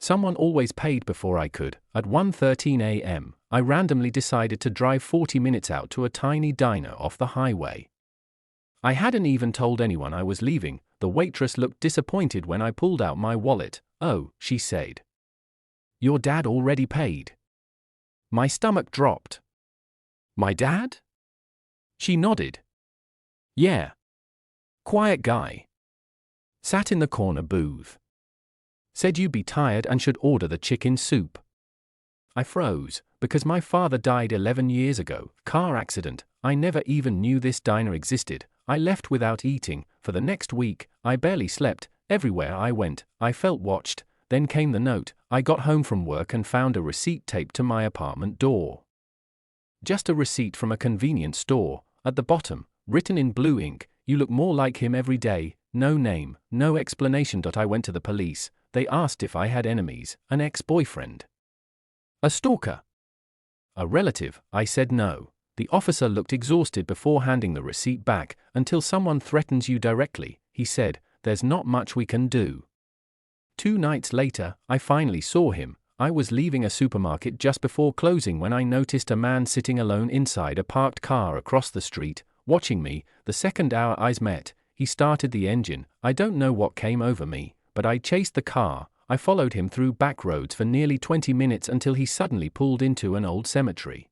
Someone always paid before I could. At 1:13 a.m., I randomly decided to drive 40 minutes out to a tiny diner off the highway. I hadn't even told anyone I was leaving. The waitress looked disappointed when I pulled out my wallet. "Oh," she said. "Your dad already paid." My stomach dropped. "My dad?" She nodded. "Yeah. Quiet guy. Sat in the corner booth. Said you'd be tired and should order the chicken soup." I froze, because my father died 11 years ago, car accident. I never even knew this diner existed. I left without eating. For the next week, I barely slept. Everywhere I went, I felt watched. Then came the note. I got home from work and found a receipt taped to my apartment door. Just a receipt from a convenience store. At the bottom, written in blue ink, "You look more like him every day." No name, no explanation. I went to the police. They asked if I had enemies, an ex-boyfriend, a stalker, a relative. I said no. The officer looked exhausted before handing the receipt back. "Until someone threatens you directly," he said, "there's not much we can do." 2 nights later, I finally saw him. I was leaving a supermarket just before closing when I noticed a man sitting alone inside a parked car across the street, watching me. The second our eyes met, he started the engine. I don't know what came over me, but I chased the car. I followed him through back roads for nearly 20 minutes until he suddenly pulled into an old cemetery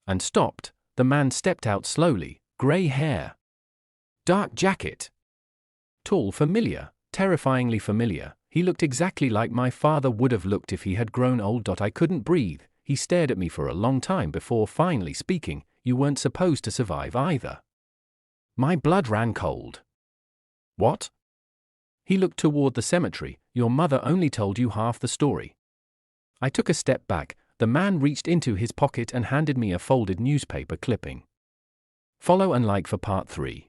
and stopped. The man stepped out slowly, gray hair, dark jacket, tall, familiar, terrifyingly familiar. He looked exactly like my father would have looked if he had grown old. I couldn't breathe. He stared at me for a long time before finally speaking. "You weren't supposed to survive either." My blood ran cold. "What?" He looked toward the cemetery. "Your mother only told you half the story." I took a step back. The man reached into his pocket and handed me a folded newspaper clipping. Follow and like for part 3.